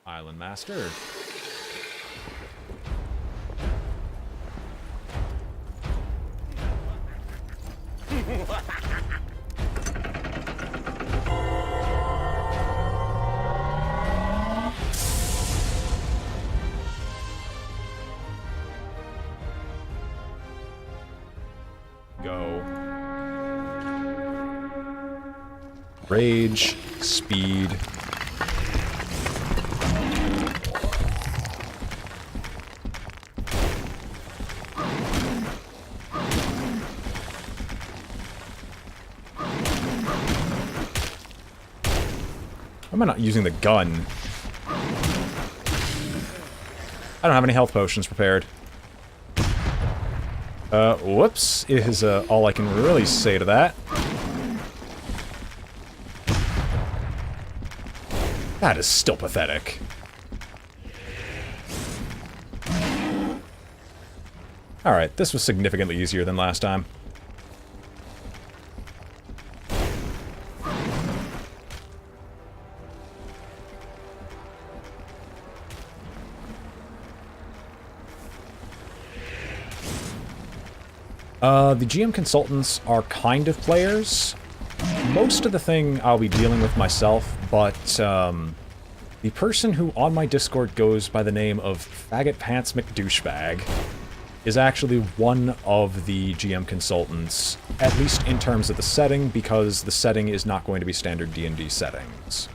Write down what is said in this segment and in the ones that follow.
Island Master. Go. Rage, speed. Why am I not using the gun? I don't have any health potions prepared. Whoops, is all I can really say to that. That is still pathetic. Alright, this was significantly easier than last time. The GM consultants are kind of players. Most of the thing I'll be dealing with myself, but the person who on my Discord goes by the name of Faggot Pants McDouchebag is actually one of the GM consultants, at least in terms of the setting, because the setting is not going to be standard D&D settings.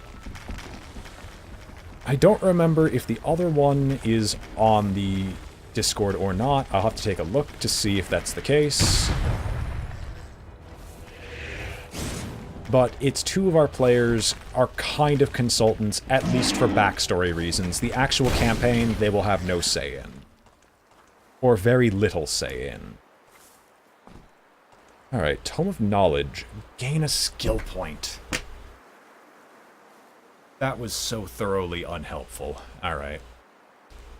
I don't remember if the other one is on the Discord or not. I'll have to take a look to see if that's the case. But it's two of our players are kind of consultants, at least for backstory reasons. The actual campaign, they will have no say in. Or very little say in. Alright, Tome of Knowledge. Gain a skill point. That was so thoroughly unhelpful. Alright.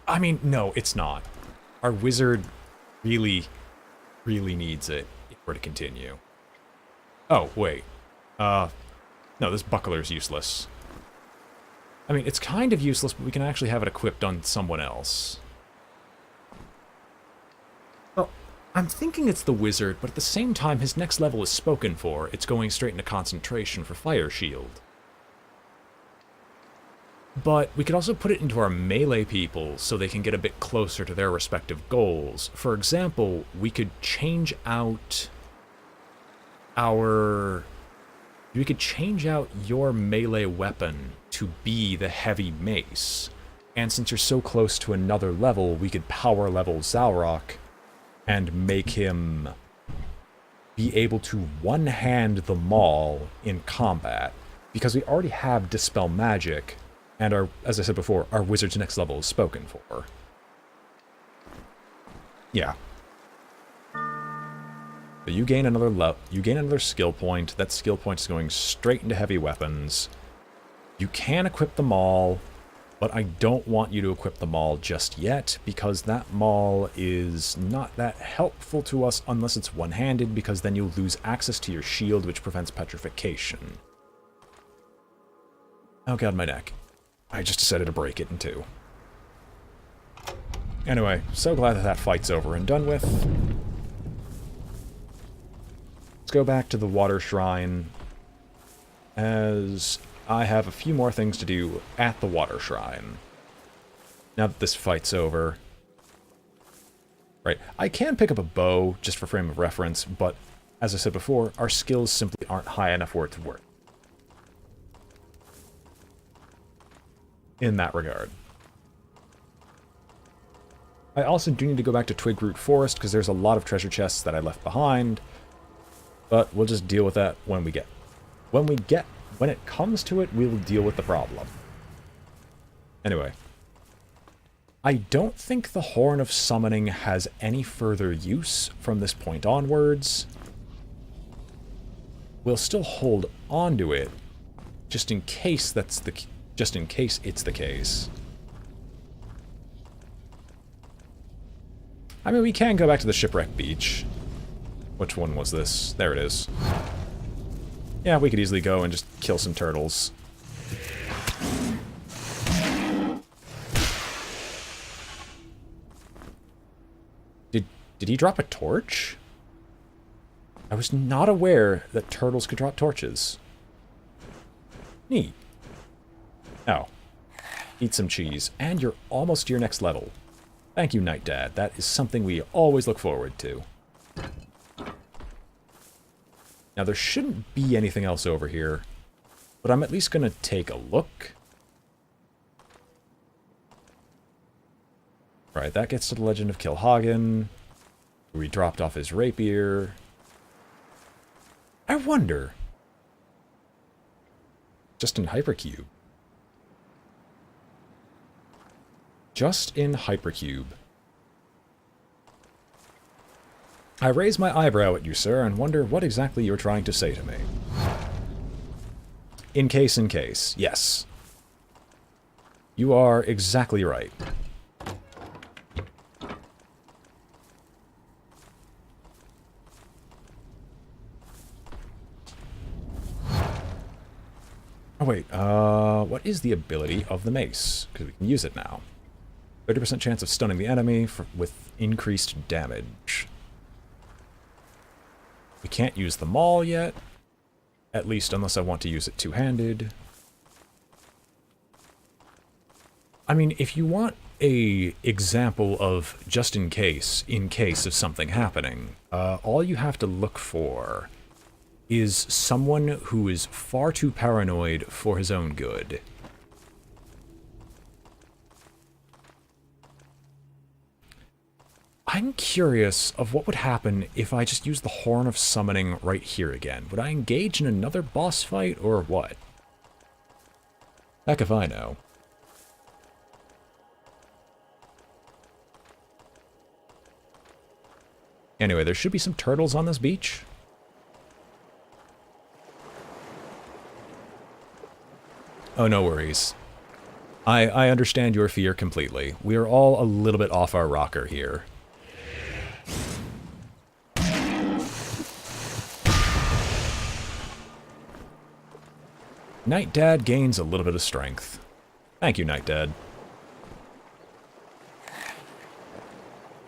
I mean, no, it's not. Our wizard really, really needs it if we're to continue. Oh, wait. No, this buckler's useless. I mean, it's kind of useless, but we can actually have it equipped on someone else. Well, I'm thinking it's the wizard, but at the same time, his next level is spoken for. It's going straight into concentration for Fire Shield. But we could also put it into our melee people so they can get a bit closer to their respective goals. For example, we could change out our... We could change out your melee weapon to be the heavy mace. And since you're so close to another level, we could power level Zalrock and make him be able to one-hand the Maul in combat. Because we already have Dispel Magic, and our, as I said before, our wizard's next level is spoken for. Yeah. So you gain another skill point. That skill point is going straight into heavy weapons. You can equip the Maul, but I don't want you to equip the Maul just yet, because that Maul is not that helpful to us unless it's one-handed, because then you'll lose access to your shield, which prevents petrification. Oh god, my neck. I just decided to break it in two. Anyway, so glad that that fight's over and done with. Let's go back to the Water Shrine, as I have a few more things to do at the Water Shrine. Now that this fight's over. Right, I can pick up a bow, just for frame of reference, but as I said before, our skills simply aren't high enough for it to work. In that regard. I also do need to go back to Twigroot Forest, because there's a lot of treasure chests that I left behind. But we'll just deal with that when we get... When it comes to it, we'll deal with the problem. Anyway. I don't think the Horn of Summoning has any further use from this point onwards. We'll still hold on to it, just in case that's the... Just in case it's the case. I mean, we can go back to the Shipwreck Beach. Which one was this? There it is. Yeah, we could easily go and just kill some turtles. Did he drop a torch? I was not aware that turtles could drop torches. Neat. Oh. Eat some cheese, and you're almost to your next level. Thank you, Night Dad. That is something we always look forward to. Now, there shouldn't be anything else over here, but I'm at least going to take a look. Right, that gets to the Legend of Kilhagen, where he dropped off his rapier. I wonder. Just in Hypercube. Just in Hypercube. I raise my eyebrow at you, sir, and wonder what exactly you're trying to say to me. In case, yes. You are exactly right. Oh wait, what is the ability of the mace? Because we can use it now. 30% chance of stunning the enemy with increased damage. We can't use the maul yet. At least unless I want to use it two-handed. I mean, if you want a example of just in case of something happening, all you have to look for is someone who is far too paranoid for his own good. I'm curious of what would happen if I just used the Horn of Summoning right here again. Would I engage in another boss fight, or what? Heck if I know. Anyway, there should be some turtles on this beach. Oh, no worries. I understand your fear completely. We are all a little bit off our rocker here. Night Dad gains a little bit of strength. Thank you, Night Dad.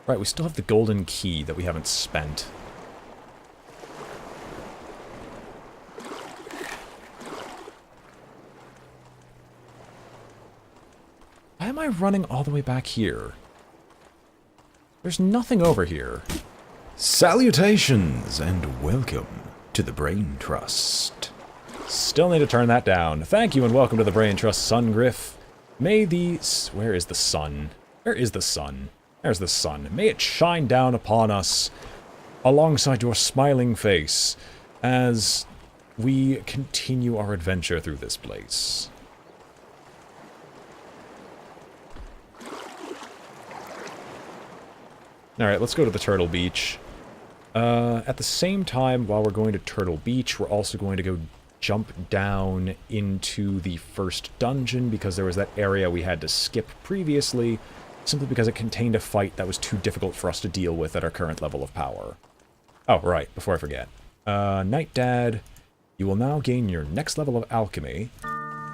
Right, we still have the golden key that we haven't spent. Why am I running all the way back here? There's nothing over here. Salutations and welcome to the Brain Trust. Still need to turn that down. Thank you and welcome to the Brain Trust, Sungriff. May the... Where is the sun? Where is the sun? There's the sun. May it shine down upon us alongside your smiling face as we continue our adventure through this place. Alright, let's go to the Turtle Beach. At the same time, while we're going to Turtle Beach, we're also going to go jump down into the first dungeon, because there was that area we had to skip previously, simply because it contained a fight that was too difficult for us to deal with at our current level of power. Oh, right, before I forget. Night Dad, you will now gain your next level of alchemy,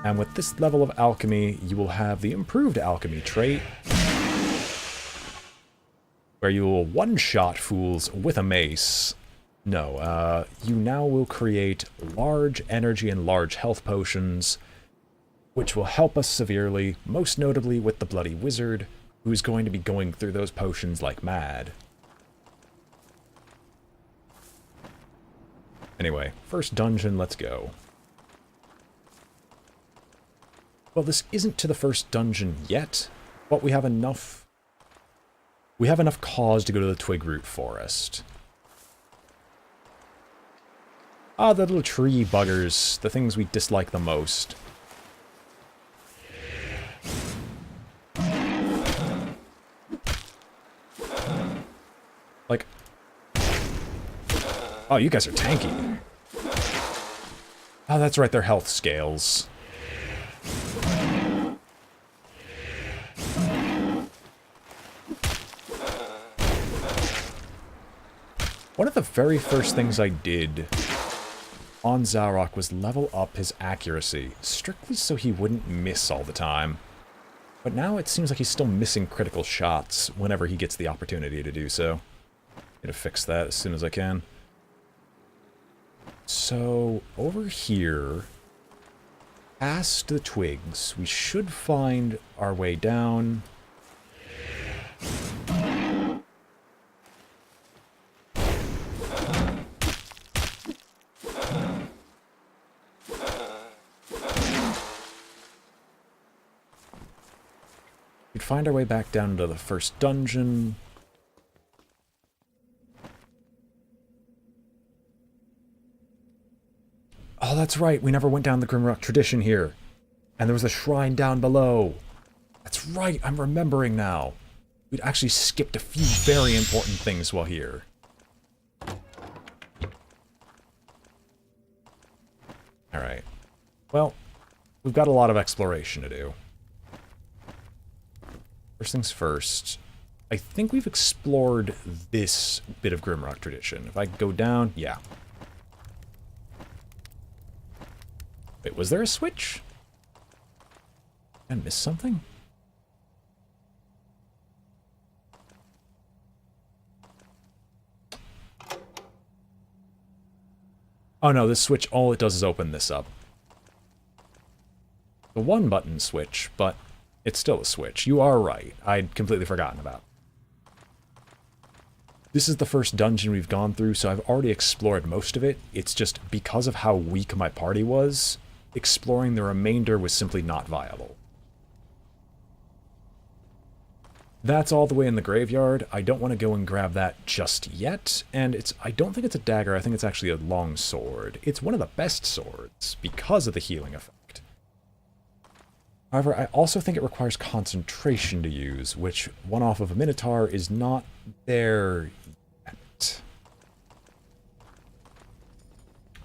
and with this level of alchemy, you will have the improved alchemy trait, where you will one-shot fools with a mace. No, you now will create large energy and large health potions, which will help us severely, most notably with the Bloody Wizard, who is going to be going through those potions like mad. Anyway, first dungeon, let's go. Well, this isn't to the first dungeon yet, but we have enough cause to go to the Twigroot Forest. Ah, the little tree buggers, the things we dislike the most. Like... Oh, you guys are tanky. Oh, that's right, they're health scales. One of the very first things I did on Zarok was level up his accuracy, strictly so he wouldn't miss all the time. But now it seems like he's still missing critical shots whenever he gets the opportunity to do so. Need to fix that as soon as I can. So, over here, past the twigs, we should find our way down. We'd find our way back down to the first dungeon. Oh, that's right. We never went down the Grimrock tradition here. And there was a shrine down below. That's right. I'm remembering now. We'd actually skipped a few very important things while here. Alright. Well, we've got a lot of exploration to do. First things first. I think we've explored this bit of Grimrock tradition. If I go down, yeah. Wait, was there a switch? Did I miss something? Oh no, this switch, all it does is open this up. The one button switch, but it's still a switch. You are right. I'd completely forgotten about it. This is the first dungeon we've gone through, so I've already explored most of it. It's just because of how weak my party was, exploring the remainder was simply not viable. That's all the way in the graveyard. I don't want to go and grab that just yet, and I don't think it's a dagger, I think it's actually a long sword. It's one of the best swords, because of the healing effect. However, I also think it requires concentration to use, which, one off of a Minotaur, is not there yet.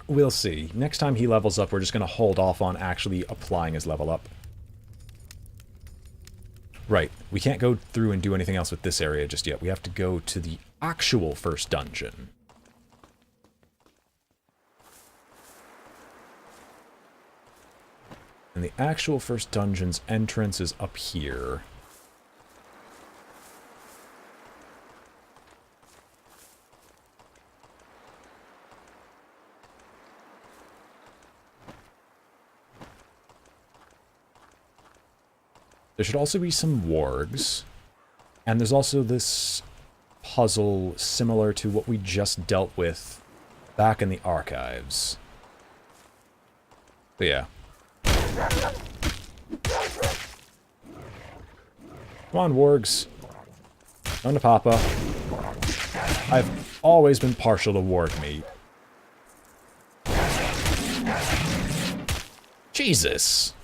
We'll see. Next time he levels up, we're just going to hold off on actually applying his level up. Right, we can't go through and do anything else with this area just yet. We have to go to the actual first dungeon. And the actual first dungeon's entrance is up here. There should also be some wargs. And there's also this puzzle similar to what we just dealt with back in the archives. But yeah. Come on, wargs. On to Papa. I've always been partial to warg meat. Jesus!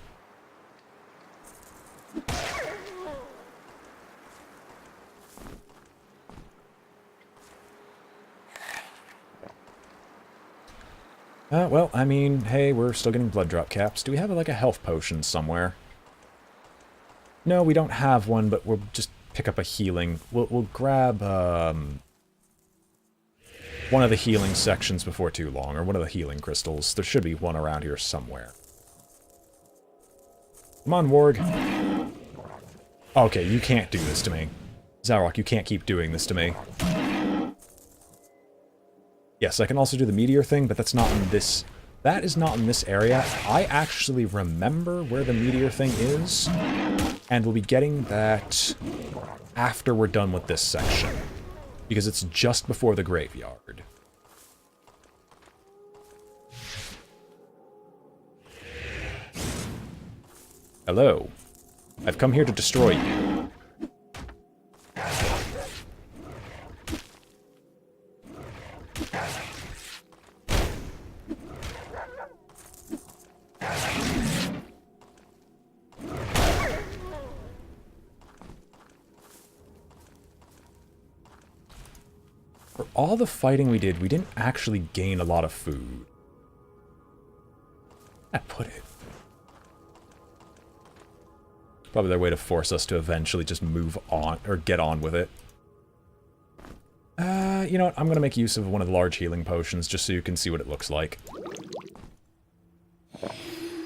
Well, I mean, hey, we're still getting blood drop caps. Do we have, like, a health potion somewhere? No, we don't have one, but we'll just pick up a healing. We'll grab, one of the healing sections before too long, or one of the healing crystals. There should be one around here somewhere. Come on, warg. Okay, you can't do this to me. Zarok, you can't keep doing this to me. Yes, I can also do the meteor thing, but that's not in this... That is not in this area. I actually remember where the meteor thing is, and we'll be getting that after we're done with this section, because it's just before the graveyard. Hello. I've come here to destroy you. For all the fighting we did, we didn't actually gain a lot of food. I put it. Probably their way to force us to eventually just move on, or get on with it. You know what? I'm gonna make use of one of the large healing potions, just so you can see what it looks like.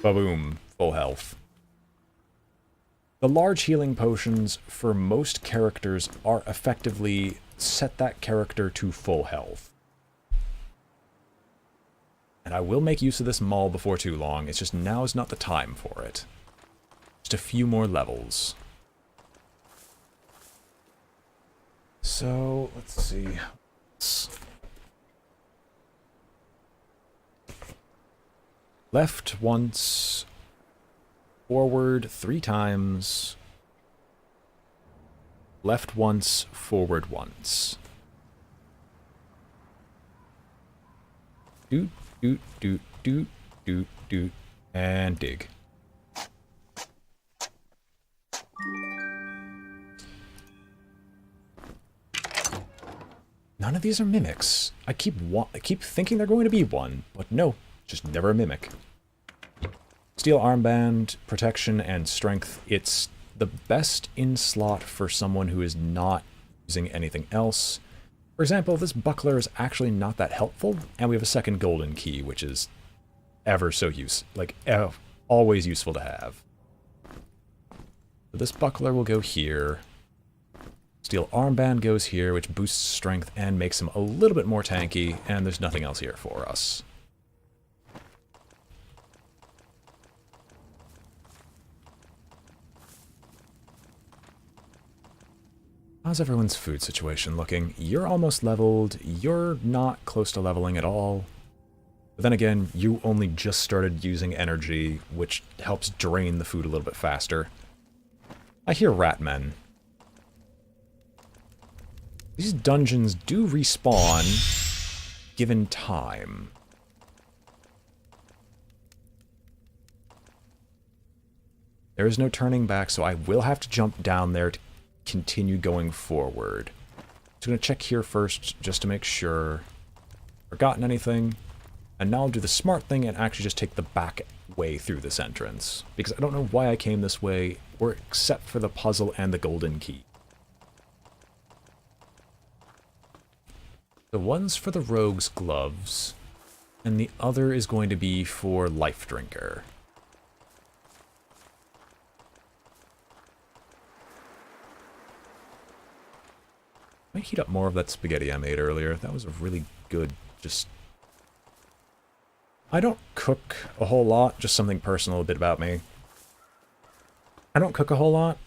Ba-boom. Full health. The large healing potions, for most characters, are effectively set that character to full health. And I will make use of this maul before too long, it's just now is not the time for it. Just a few more levels. So, let's see. Left once, forward 3 times, left once, forward once. Doot, doot, doot, doot, doot, doot, and dig. None of these are mimics. I keep thinking they're going to be one, but no, just never a mimic. Steel armband, protection, and strength. It's the best in slot for someone who is not using anything else. For example, this buckler is actually not that helpful, and we have a second golden key, which is ever so always useful to have. So this buckler will go here. Steel armband goes here, which boosts strength and makes him a little bit more tanky, and there's nothing else here for us. How's everyone's food situation looking? You're almost leveled, you're not close to leveling at all. But then again, you only just started using energy, which helps drain the food a little bit faster. I hear ratmen. These dungeons do respawn, given time. There is no turning back, so I will have to jump down there to continue going forward. Just gonna check here first, just to make sure. Forgotten anything? And now I'll do the smart thing and actually just take the back way through this entrance. Because I don't know why I came this way, or except for the puzzle and the golden key. The one's for the rogue's gloves, and the other is going to be for Life Drinker. I might heat up more of that spaghetti I made earlier. That was a really good, I don't cook a whole lot, just something personal a bit about me. I don't cook a whole lot,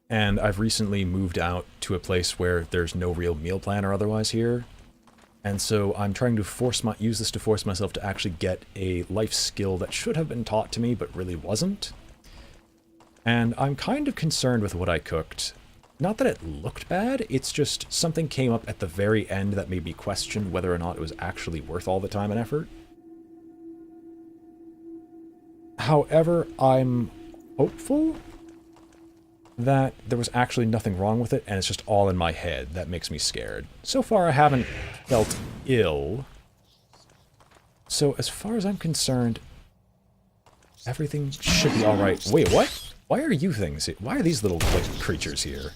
and I've recently moved out to a place where there's no real meal plan or otherwise here. And so I'm trying to use this to force myself to actually get a life skill that should have been taught to me, but really wasn't. And I'm kind of concerned with what I cooked. Not that it looked bad, it's just something came up at the very end that made me question whether or not it was actually worth all the time and effort. However, I'm hopeful that there was actually nothing wrong with it, and it's just all in my head that makes me scared. So far, I haven't felt ill. So as far as I'm concerned, everything should be alright. Wait, what? Why are you things here? Why are these little creatures here?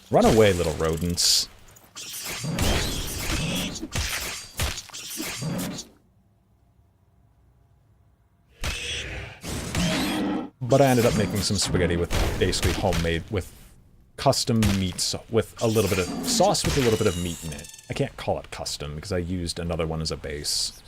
Run away, little rodents. But I ended up making some spaghetti with basically homemade, with custom meats, with a little bit of sauce with a little bit of meat in it. I can't call it custom because I used another one as a base.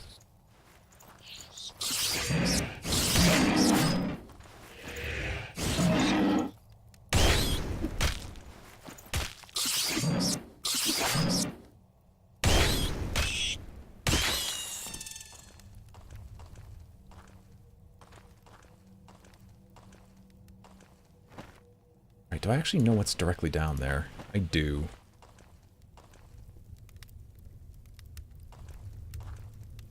Do I actually know what's directly down there? I do.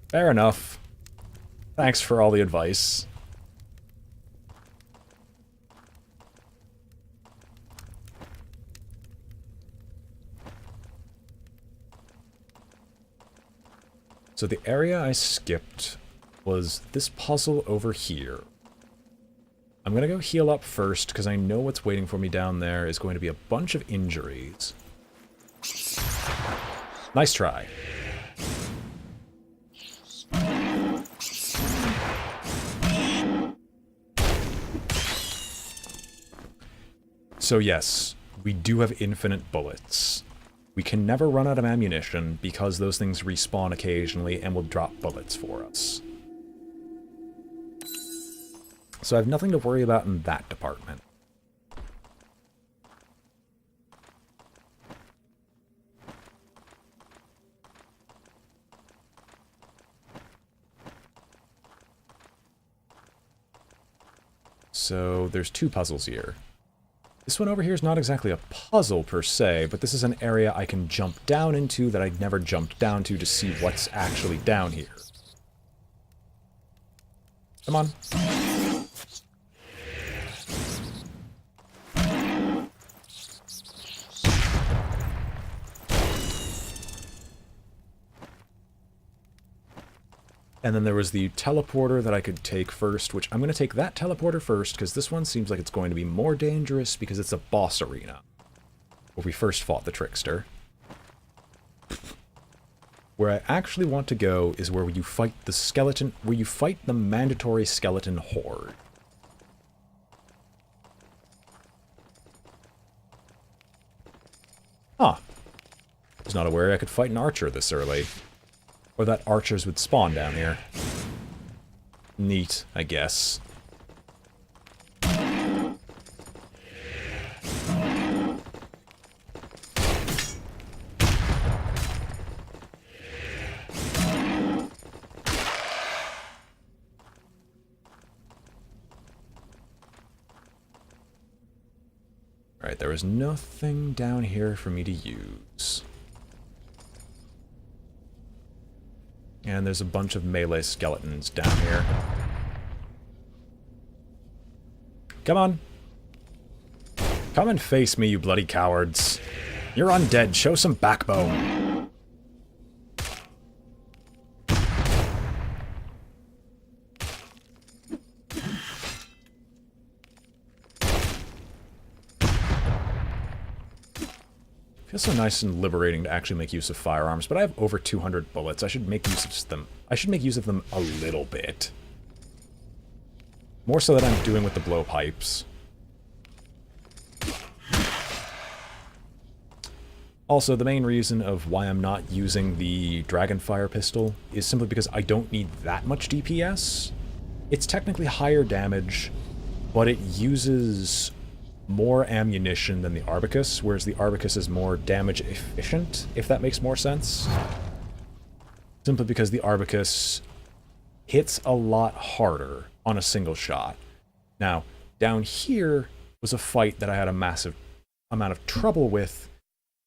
Fair enough. Thanks for all the advice. So the area I skipped was this puzzle over here. I'm gonna go heal up first, because I know what's waiting for me down there is going to be a bunch of injuries. Nice try. So yes, we do have infinite bullets. We can never run out of ammunition because those things respawn occasionally and will drop bullets for us. So I have nothing to worry about in that department. So there's two puzzles here. This one over here is not exactly a puzzle per se, but this is an area I can jump down into that I'd never jumped down to see what's actually down here. Come on. And then there was the teleporter that I could take first, which I'm going to take that teleporter first, because this one seems like it's going to be more dangerous because it's a boss arena, where we first fought the Trickster. Where I actually want to go is where you fight the skeleton, where you fight the mandatory skeleton horde. Huh. I was not aware I could fight an archer this early. Or that archers would spawn down here. Neat, I guess. Alright, there was nothing down here for me to use. And there's a bunch of melee skeletons down here. Come on. Come and face me, you bloody cowards. You're undead. Show some backbone. Feels so nice and liberating to actually make use of firearms, but I have over 200 bullets. I should make use of them. I should make use of them a little bit. More so than I'm doing with the blowpipes. Also, the main reason of why I'm not using the Dragonfire pistol is simply because I don't need that much DPS. It's technically higher damage, but it uses more ammunition than the Arbicus, whereas the Arbicus is more damage efficient, if that makes more sense. Simply because the Arbicus hits a lot harder on a single shot. Now, down here was a fight that I had a massive amount of trouble with,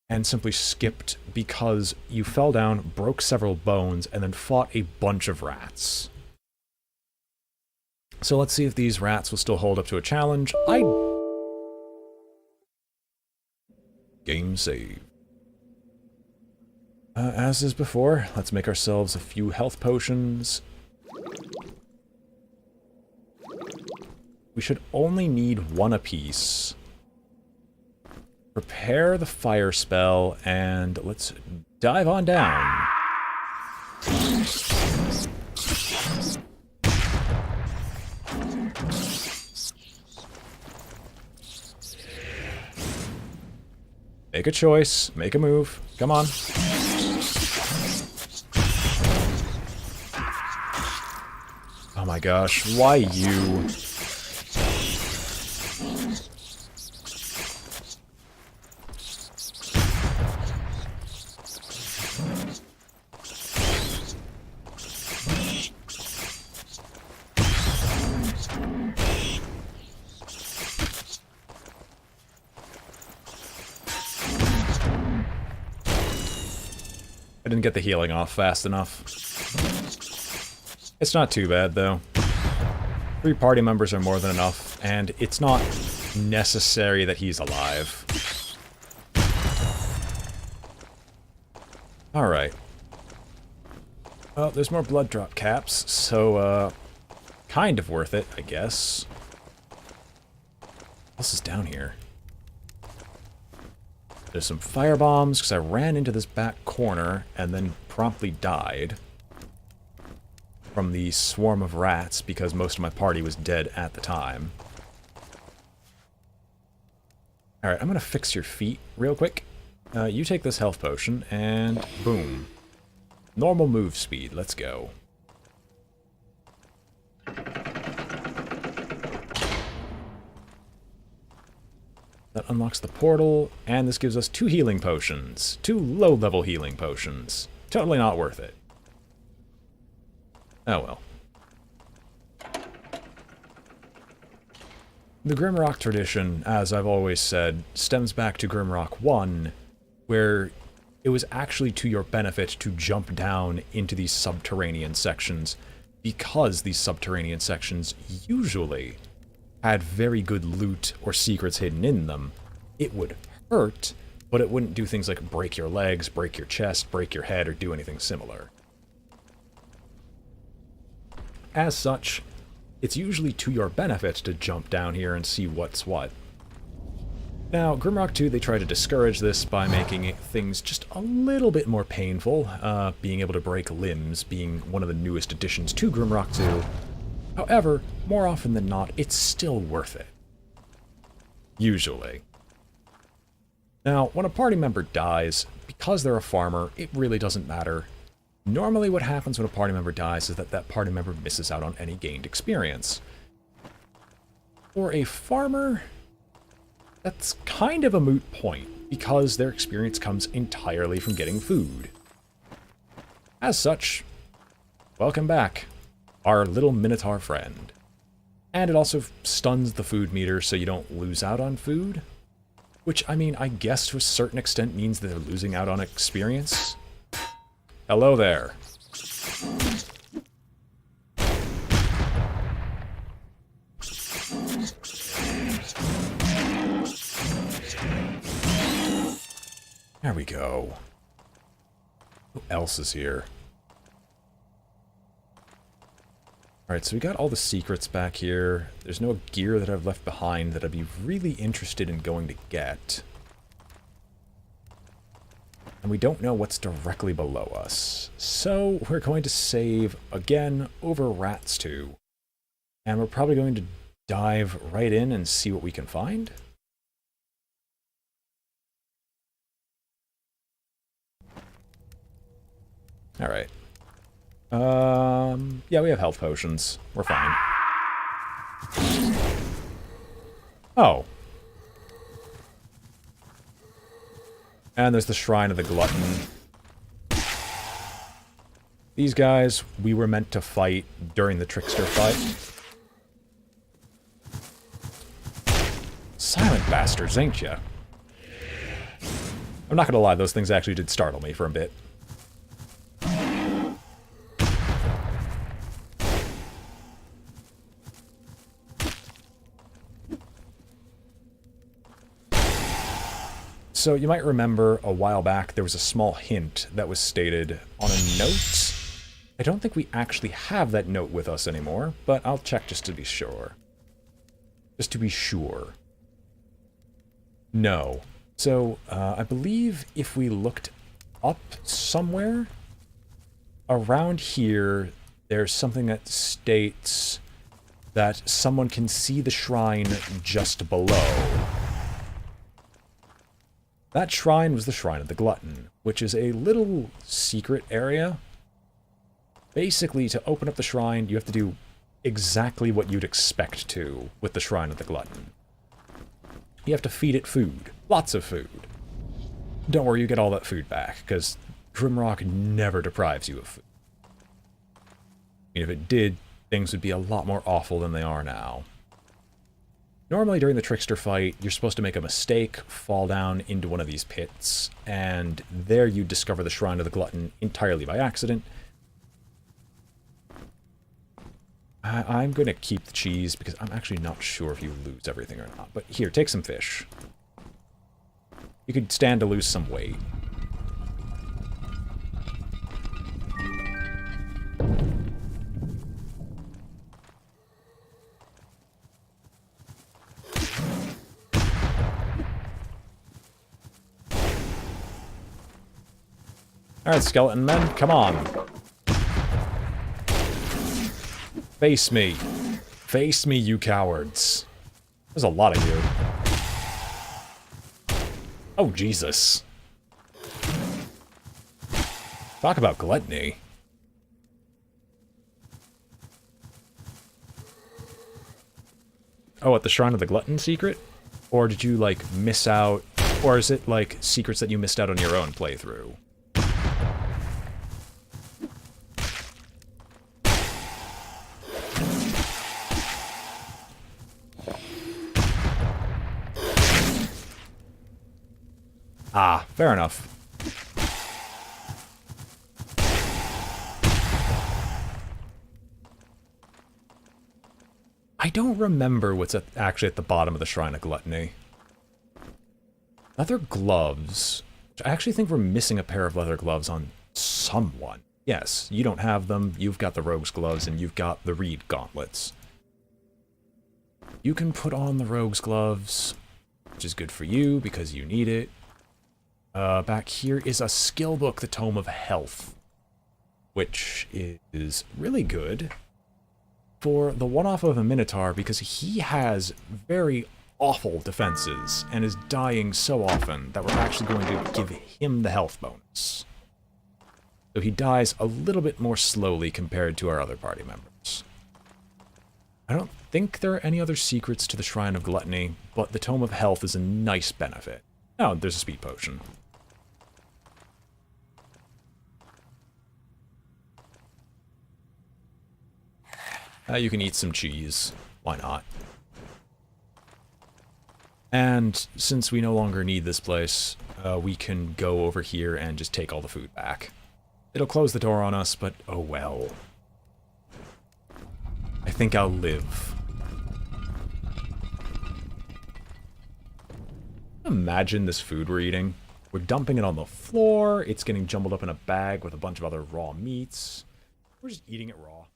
and simply skipped because you fell down, broke several bones, and then fought a bunch of rats. So let's see if these rats will still hold up to a challenge. Game save. As is before, let's make ourselves a few health potions. We should only need one apiece. Prepare the fire spell, and let's dive on down. Make a choice. Make a move. Come on. Oh my gosh, why you? I didn't get the healing off fast enough. It's not too bad, though. 3 party members are more than enough, and it's not necessary that he's alive. Alright. Well, there's more blood drop caps, so, kind of worth it, I guess. What else is down here? There's some fire bombs, because I ran into this back corner and then promptly died from the swarm of rats because most of my party was dead at the time. Alright, I'm gonna fix your feet real quick. You take this health potion, and boom. Normal move speed, let's go. That unlocks the portal, and this gives us 2 healing potions. 2 low-level healing potions. Totally not worth it. Oh well. The Grimrock tradition, as I've always said, stems back to Grimrock 1, where it was actually to your benefit to jump down into these subterranean sections, because these subterranean sections usually had very good loot or secrets hidden in them. It would hurt, but it wouldn't do things like break your legs, break your chest, break your head, or do anything similar. As such, it's usually to your benefit to jump down here and see what's what. Now, Grimrock 2, they try to discourage this by making things just a little bit more painful, being able to break limbs being one of the newest additions to Grimrock 2. However, more often than not, it's still worth it. Usually. Now, when a party member dies, because they're a farmer, it really doesn't matter. Normally what happens when a party member dies is that that party member misses out on any gained experience. For a farmer, that's kind of a moot point, because their experience comes entirely from getting food. As such, welcome back, our little Minotaur friend. And it also stuns the food meter so you don't lose out on food. Which, I mean, I guess to a certain extent means that they're losing out on experience. Hello there. There we go. Who else is here? Alright, so we got all the secrets back here. There's no gear that I've left behind that I'd be really interested in going to get. And we don't know what's directly below us. So we're going to save again over Rats 2. And we're probably going to dive right in and see what we can find. Alright. Yeah, we have health potions. We're fine. Oh. And there's the Shrine of the Glutton. These guys, we were meant to fight during the Trickster fight. Silent bastards, ain't ya? I'm not gonna lie, those things actually did startle me for a bit. So you might remember a while back there was a small hint that was stated on a note. I don't think we actually have that note with us anymore, but I'll check just to be sure. Just to be sure. No. So, I believe if we looked up somewhere, around here, there's something that states that someone can see the shrine just below. That shrine was the Shrine of the Glutton, which is a little secret area. Basically, to open up the shrine, you have to do exactly what you'd expect to with the Shrine of the Glutton. You have to feed it food. Lots of food. Don't worry, you get all that food back, because Grimrock never deprives you of food. I mean, if it did, things would be a lot more awful than they are now. Normally during the Trickster fight, you're supposed to make a mistake, fall down into one of these pits, and there you discover the Shrine of the Glutton entirely by accident. I'm going to keep the cheese because I'm actually not sure if you lose everything or not. But here, take some fish. You could stand to lose some weight. Alright, skeleton men, come on. Face me. Face me, you cowards. There's a lot of you. Oh, Jesus. Talk about gluttony. Oh, at the Shrine of the Glutton secret? Or did you, like, miss out? Or is it, like, secrets that you missed out on your own playthrough? Ah, fair enough. I don't remember what's actually at the bottom of the Shrine of Gluttony. Leather gloves. I actually think we're missing a pair of leather gloves on someone. Yes, you don't have them, you've got the rogue's gloves, and you've got the reed gauntlets. You can put on the rogue's gloves, which is good for you because you need it. Back here is a skill book, the Tome of Health, which is really good for the one-off of a Minotaur because he has very awful defenses and is dying so often that we're actually going to give him the health bonus. So he dies a little bit more slowly compared to our other party members. I don't think there are any other secrets to the Shrine of Gluttony, but the Tome of Health is a nice benefit. Oh, there's a speed potion. You can eat some cheese. Why not? And since we no longer need this place, we can go over here and just take all the food back. It'll close the door on us, but oh well. I think I'll live. Imagine this food we're eating. We're dumping it on the floor. It's getting jumbled up in a bag with a bunch of other raw meats. We're just eating it raw.